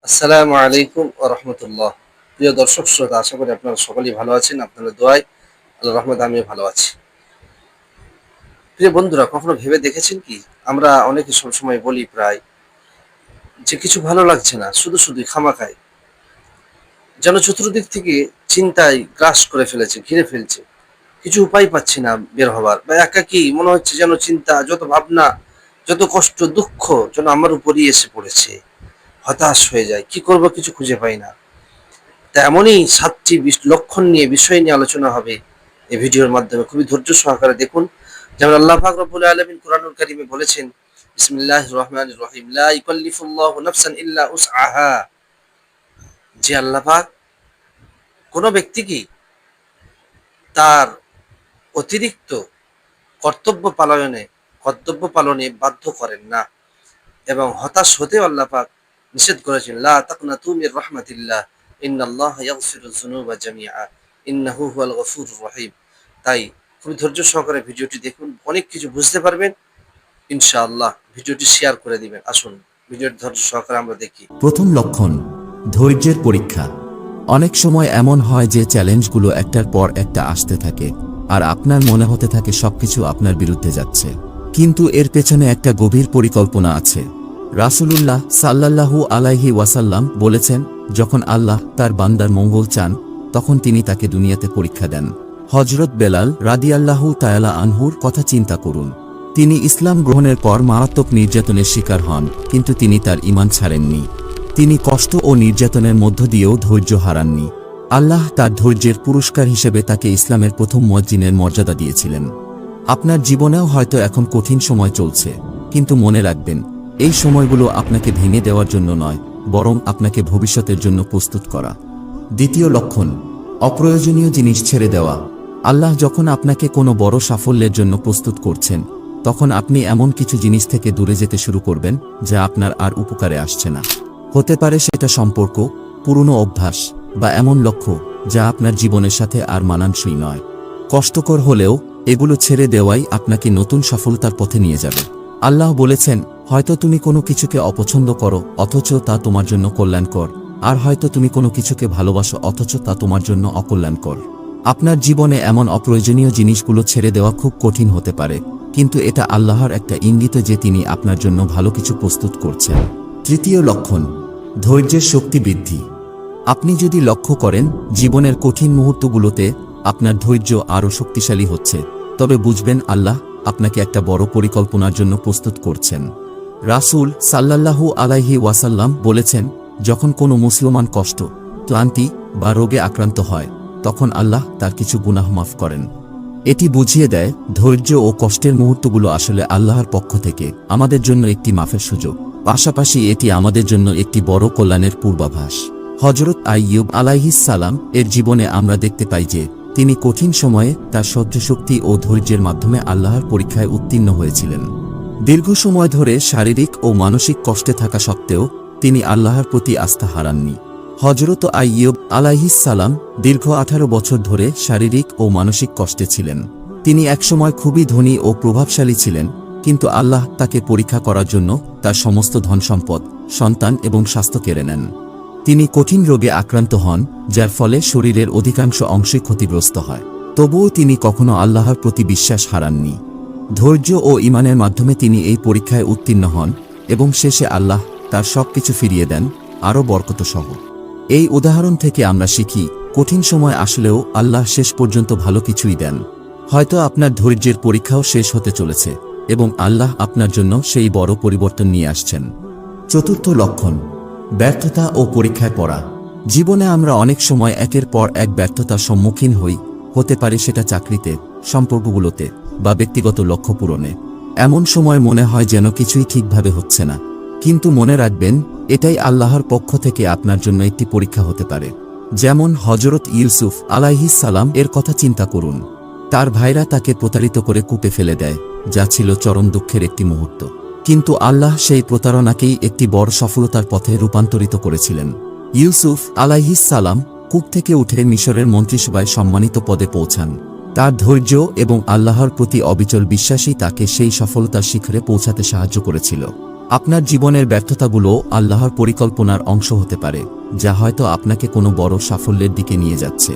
আসসালামু আলাইকুম ওয়া রাহমাতুল্লাহ। প্রিয় দর্শক শ্রোতা, আশা করি আপনারা সকলেই ভালো আছেন। আপনাদের দোয়ায় আল্লাহর রহমতে আমিও ভালো আছি। প্রিয় বন্ধুরা, কখনো ভেবে দেখেছেন কি, আমরা অনেকে সবসময় বলি প্রায় যে কিছু ভালো লাগছে না, শুধুই খামাখায়। যেন চতুর্দিক থেকে চিন্তায় গ্রাস করে ফেলেছে, ঘিরে ফেলছে। কিছু উপায় পাচ্ছি না বের হবার, বা একাকী মনে হচ্ছে যেন চিন্তা, যত ভাবনা, যত কষ্ট, দুঃখ যেন আমার উপরই এসে পড়েছে। হতাশ হয়ে যায়, কি করব কিছু খুঁজে পাই না। তা এমনই ৭টি লক্ষণ নিয়ে, বিষয় নিয়ে আলোচনা হবে এই ভিডিওর মাধ্যমে। খুবই ধৈর্য সহকারে দেখুন। যেমন আল্লাহ পাক রব্বুল আলামিন কুরআনুল কারীমে বলেছেন, বিসমিল্লাহির রহমানির রহিম, লা ইউকাল্লিফুল্লাহু নাফসান ইল্লা উসআহা। যে আল্লাহ পাক কোন ব্যক্তিকে তার অতিরিক্ত কর্তব্য পালনে বাধ্য করেন না, এবং হতাশ হতেও আল্লাহ পাক নিষেধ করেছেন, লা তাকনাতু মির রাহমাতিল্লাহ ইন্নাল্লাহা ইয়াগফিরুয যুনুবা জামিআ ইন্নাহু হুয়াল গফুরুর রহিম। তাই খুবই ধৈর্য সহকারে ভিডিওটি দেখুন, অনেক কিছু বুঝতে পারবেন ইনশাআল্লাহ। ভিডিওটি শেয়ার করে দিবেন। আসুন ভিডিওটি ধৈর্য সহকারে আমরা দেখি। প্রথম লক্ষণ, ধৈর্যের পরীক্ষা। অনেক সময় এমন হয় যে চ্যালেঞ্জগুলো একটার পর একটা আসতে থাকে, আর আপনার মনে হতে থাকে সবকিছু আপনার বিরুদ্ধে যাচ্ছে, কিন্তু এর পেছনে একটা গভীর পরিকল্পনা আছে। রাসূলুল্লাহ সাল্লাল্লাহু আলাইহি ওয়াসাল্লাম বলেছেন, যখন আল্লাহ তার বান্দার মঙ্গল চান, তখন তিনি তাকে দুনিয়াতে পরীক্ষা দেন। হযরত বেলাল রাদিয়াল্লাহু তাআলা আনহুর কথা চিন্তা করুন। তিনি ইসলাম গ্রহণের পর মারাত্মক নির্যাতনের শিকার হন, কিন্তু তিনি তার ঈমান ছাড়েননি। তিনি কষ্ট ও নির্যাতনের মধ্য দিয়েও ধৈর্য হারাননি। আল্লাহ তার ধৈর্যের পুরস্কার হিসেবে তাকে ইসলামের প্রথম মুয়াজ্জিনের মর্যাদা দিয়েছিলেন। আপনার জীবনেও হয়তো এখন কঠিন সময় চলছে, কিন্তু মনে রাখবেন, এই সময়গুলো আপনাকে ভেঙে দেওয়ার জন্য নয়, বরং আপনাকে ভবিষ্যতের জন্য প্রস্তুত করা। দ্বিতীয় লক্ষণ, অপ্রয়োজনীয় জিনিস ছেড়ে দেওয়া। আল্লাহ যখন আপনাকে কোনো বড় সাফল্যের জন্য প্রস্তুত করছেন, তখন আপনি এমন কিছু জিনিস থেকে দূরে যেতে শুরু করবেন যা আপনার আর উপকারে আসছে না। হতে পারে সেটা সম্পর্ক, পুরনো অভ্যাস, বা এমন লক্ষ্য যা আপনার জীবনের সাথে আর মানানসই নয়। কষ্টকর হলেও এগুলো ছেড়ে দেওয়াই আপনাকে নতুন সফলতার পথে নিয়ে যাবে। আল্লাহ বলেছেন, হয়তো তুমি কোনো কিছুকে অপছন্দ করো অথচ তা তোমার জন্য কল্যাণকর, আর হয়তো তুমি কোনো কিছুকে ভালোবাসো অথচ তা তোমার জন্য অকল্যাণকর। আপনার জীবনে এমন অপ্রয়োজনীয় জিনিসগুলো ছেড়ে দেওয়া খুব কঠিন হতে পারে, কিন্তু এটা আল্লাহর একটা ইঙ্গিত যে তিনি আপনার জন্য ভালো কিছু প্রস্তুত করছেন। তৃতীয় লক্ষণ, ধৈর্যের শক্তি বৃদ্ধি। আপনি যদি লক্ষ্য করেন জীবনের কঠিন মুহূর্তগুলোতে আপনার ধৈর্য আরও শক্তিশালী হচ্ছে, তবে বুঝবেন আল্লাহ আপনাকে একটা বড় পরিকল্পনার জন্য প্রস্তুত করছেন। রাসূল সাল্লাল্লাহু আলাইহি ওয়াসাল্লাম বলেছেন, যখন কোনো মুসলমান কষ্ট, ক্লান্তি বা রোগে আক্রান্ত হয়, তখন আল্লাহ তার কিছু গুনাহ মাফ করেন। এটি বুঝিয়ে দেয় ধৈর্য ও কষ্টের মুহূর্তগুলো আসলে আল্লাহর পক্ষ থেকে আমাদের জন্য একটি মাফের সুযোগ। পাশাপাশি এটি আমাদের জন্য একটি বড় কল্যাণের পূর্বাভাস। হযরত আইয়ুব আলাইহিস সালাম এর জীবনে আমরা দেখতে পাই যে তিনি কঠিন সময়ে তার সহ্যশক্তি ও ধৈর্যের মাধ্যমে আল্লাহর পরীক্ষায় উত্তীর্ণ হয়েছিলেন। দীর্ঘ সময় ধরে শারীরিক ও মানসিক কষ্টে থাকা সত্ত্বেও তিনি আল্লাহর প্রতি আস্থা হারাননি। হযরত আইয়ুব আলাইহিস সালাম দীর্ঘ 18 বছর ধরে শারীরিক ও মানসিক কষ্টে ছিলেন। তিনি একসময় খুবই ধনী ও প্রভাবশালী ছিলেন, কিন্তু আল্লাহ তাকে পরীক্ষা করার জন্য তার সমস্ত ধনসম্পদ, সন্তান এবং স্বাস্থ্য কেড়ে নেন। তিনি কঠিন রোগে আক্রান্ত হন, যার ফলে শরীরের অধিকাংশ অংশই ক্ষতিগ্রস্ত হয়। তবুও তিনি কখনো আল্লাহর প্রতি বিশ্বাস হারাননি। ধৈর্য ও ঈমানের মাধ্যমে তিনি এই পরীক্ষায় উত্তীর্ণ হন, এবং শেষে আল্লাহ তার সবকিছু ফিরিয়ে দেন, আরও বরকতসহ। এই উদাহরণ থেকে আমরা শিখি, কঠিন সময় আসলেও আল্লাহ শেষ পর্যন্ত ভালো কিছুই দেন। হয়তো আপনার ধৈর্যের পরীক্ষাও শেষ হতে চলেছে, এবং আল্লাহ আপনার জন্য সেই বড় পরিবর্তন নিয়ে আসছেন। চতুর্থ লক্ষণ, ব্যর্থতা ও পরীক্ষায় পড়া। জীবনে আমরা অনেক সময় একের পর এক ব্যর্থতার সম্মুখীন হই, হতে পারে সেটা চাকরিতে, সম্পর্কগুলোতে, বা ব্যক্তিগত লক্ষ্য পূরণে। এমন সময় মনে হয় যেন কিছুই ঠিকভাবে হচ্ছে না, কিন্তু মনে রাখবেন, এটাই আল্লাহর পক্ষ থেকে আপনার জন্য একটি পরীক্ষা হতে পারে। যেমন হযরত ইউসুফ আলাইহিস সালাম এর কথা চিন্তা করুন। তার ভাইরা তাকে প্রতারিত করে কূপে ফেলে দেয়, যা ছিল চরম দুঃখের একটি মুহূর্ত, কিন্তু আল্লাহ সেই প্রতারণাকেই একটি বড় সফলতার পথে রূপান্তরিত করেছিলেন। ইউসুফ আলাইহিস সালাম কূপ থেকে উঠে মিশরের মন্ত্রিসভায় সম্মানিত পদে পৌঁছান। তার ধৈর্য এবং আল্লাহর প্রতি অবিচল বিশ্বাসই তাকে সেই সফলতার শিখরে পৌঁছাতে সাহায্য করেছিল। আপনার জীবনের ব্যর্থতাগুলো আল্লাহর পরিকল্পনার অংশ হতে পারে, যা হয়তো আপনাকে কোনো বড় সাফল্যের দিকে নিয়ে যাচ্ছে।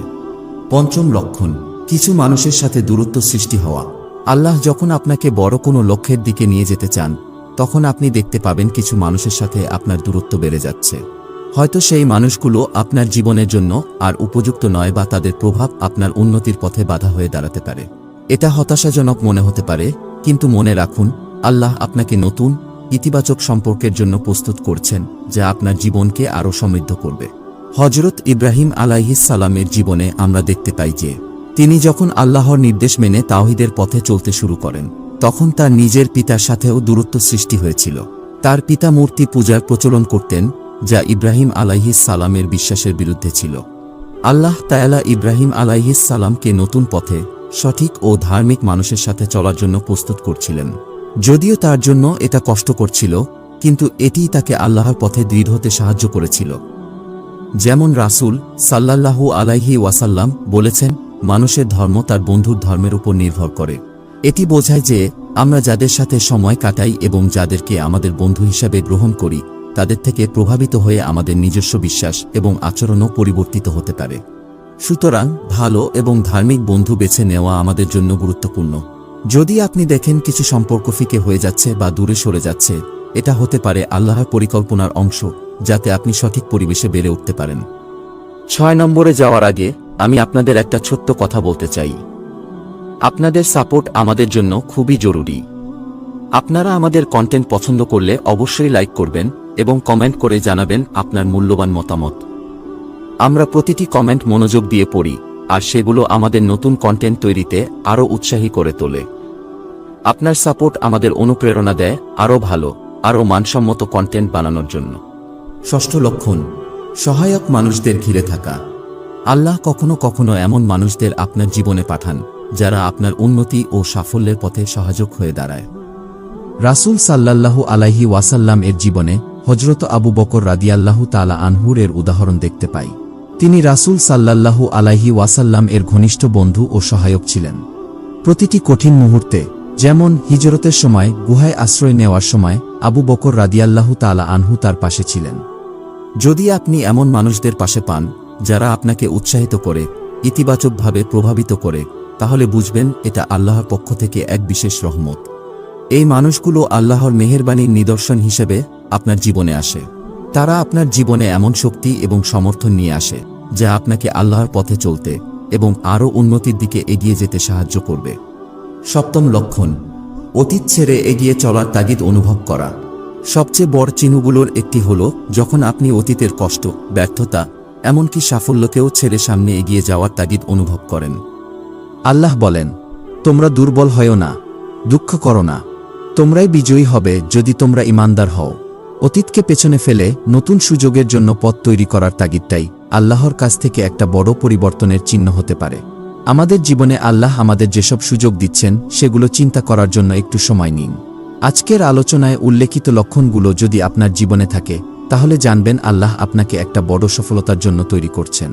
পঞ্চম লক্ষণ, কিছু মানুষের সাথে দূরত্ব সৃষ্টি হওয়া। আল্লাহ যখন আপনাকে বড় কোনো লক্ষ্যের দিকে নিয়ে যেতে চান, তখন আপনি দেখতে পাবেন কিছু মানুষের সাথে আপনার দূরত্ব বেড়ে যাচ্ছে। হয়তো সেই মানুষগুলো আপনার জীবনের জন্য আর উপযুক্ত নয়, বা তাদের প্রভাব আপনার উন্নতির পথে বাধা হয়ে দাঁড়াতে পারে। এটা হতাশাজনক মনে হতে পারে, কিন্তু মনে রাখুন, আল্লাহ আপনাকে নতুন ইতিবাচক সম্পর্কের জন্য প্রস্তুত করছেন, যা আপনার জীবনকে আরও সমৃদ্ধ করবে। হযরত ইব্রাহিম আলাইহিস সালামের জীবনে আমরা দেখতে পাই যে তিনি যখন আল্লাহর নির্দেশ মেনে তাওহীদের পথে চলতে শুরু করেন, তখন তার নিজের পিতার সাথেও দূরত্ব সৃষ্টি হয়েছিল। তার পিতা মূর্তি পূজার প্রচলন করতেন, যা ইব্রাহিম আলাইহিস সালামের বিশ্বাসের বিরুদ্ধে ছিল। আল্লাহ তাআলা ইব্রাহিম আলাইহিস সালামকে নতুন পথে, সঠিক ও ধার্মিক মানুষের সাথে চলার জন্য প্রস্তুত করছিলেন। যদিও তার জন্য এটা কষ্টকর ছিল, কিন্তু এটিই তাকে আল্লাহর পথে দৃঢ় হতে সাহায্য করেছিল। যেমন রাসূল সাল্লাল্লাহু আলাইহি ওয়াসাল্লাম বলেছেন, মানুষের ধর্ম তার বন্ধুর ধর্মের উপর নির্ভর করে। এটি বোঝায় যে আমরা যাদের সাথে সময় কাটাই এবং যাদেরকে আমাদের বন্ধু হিসাবে গ্রহণ করি, তাদের থেকে প্রভাবিত হয়ে আমাদের নিজস্ব বিশ্বাস এবং আচরণও পরিবর্তিত হতে পারে। সুতরাং ভালো এবং ধার্মিক বন্ধু বেছে নেওয়া আমাদের জন্য গুরুত্বপূর্ণ। যদি আপনি দেখেন কিছু সম্পর্ক ফিকে হয়ে যাচ্ছে বা দূরে সরে যাচ্ছে, এটা হতে পারে আল্লাহর পরিকল্পনার অংশ, যাতে আপনি সঠিক পরিবেশে বেড়ে উঠতে পারেন। 6 নম্বরে যাওয়ার আগে আমি আপনাদের একটা ছোট্ট কথা বলতে চাই। আপনাদের সাপোর্ট আমাদের জন্য খুবই জরুরি। আপনারা আমাদের কন্টেন্ট পছন্দ করলে অবশ্যই লাইক করবেন এবং কমেন্ট করে জানাবেন আপনার মূল্যবান মতামত। আমরা প্রতিটি কমেন্ট মনোযোগ দিয়ে পড়ি, আর সেগুলো আমাদের নতুন কন্টেন্ট তৈরিতে আরও উৎসাহী করে তোলে। আপনার সাপোর্ট আমাদের অনুপ্রেরণা দেয় আরও ভালো, আরও মানসম্মত কন্টেন্ট বানানোর জন্য। ষষ্ঠ লক্ষণ, সহায়ক মানুষদের ঘিরে থাকা। আল্লাহ কখনো কখনো এমন মানুষদের আপনার জীবনে পাঠান, যারা আপনার উন্নতি ও সাফল্যের পথে সহায়ক হয়ে দাঁড়ায়। রাসূল সাল্লাল্লাহু আলাইহি ওয়াসাল্লাম এর জীবনে হযরত আবু বকর রাদিয়াল্লাহু তাআলা আনহুর এর উদাহরণ দেখতে পাই। তিনি রাসূল সাল্লাল্লাহু আলাইহি ওয়াসাল্লাম এর ঘনিষ্ঠ বন্ধু ও সহায়ক ছিলেন। প্রতিটি কঠিন মুহূর্তে, যেমন হিজরতের সময় গুহায় আশ্রয় নেওয়ার সময়, আবু বকর রাদিয়াল্লাহু তাআলা আনহু তার পাশে ছিলেন। যদি আপনি এমন মানুষদের পাশে পান, যারা আপনাকে উৎসাহিত করে, ইতিবাচকভাবে প্রভাবিত করে, তাহলে বুঝবেন এটা আল্লাহর পক্ষ থেকে এক বিশেষ রহমত। এই মানুষগুলো আল্লাহর মেহেরবানির নিদর্শন হিসেবে আপনার জীবনে আসে। তারা আপনার জীবনে এমন শক্তি এবং সমর্থন নিয়ে আসে, যা আপনাকে আল্লাহর পথে চলতে এবং আরও উন্নতির দিকে এগিয়ে যেতে সাহায্য করবে। সপ্তম লক্ষণ, অতীত ছেড়ে এগিয়ে চলার তাগিদ অনুভব করা। সবচেয়ে বড় চিহ্নগুলোর একটি হল যখন আপনি অতীতের কষ্ট, ব্যর্থতা, এমনকি সাফল্যকেও ছেড়ে সামনে এগিয়ে যাওয়ার তাগিদ অনুভব করেন। আল্লাহ বলেন, তোমরা দুর্বল হয়ো না, দুঃখ করো না, তোমরাই বিজয়ী হবে যদি তোমরা ঈমানদার হও। অতীতকে পেছনে ফেলে নতুন সুযোগের জন্য পথ তৈরি করার তাগিদটাই আল্লাহর কাছ থেকে একটা বড় পরিবর্তনের চিহ্ন হতে পারে। আমাদের জীবনে আল্লাহ আমাদের যেসব সুযোগ দিচ্ছেন, সেগুলো চিন্তা করার জন্য একটু সময় নিন। আজকের আলোচনায় উল্লেখিত লক্ষণগুলো যদি আপনার জীবনে থাকে, তাহলে জানবেন আল্লাহ আপনাকে একটা বড় সফলতার জন্য তৈরি করছেন।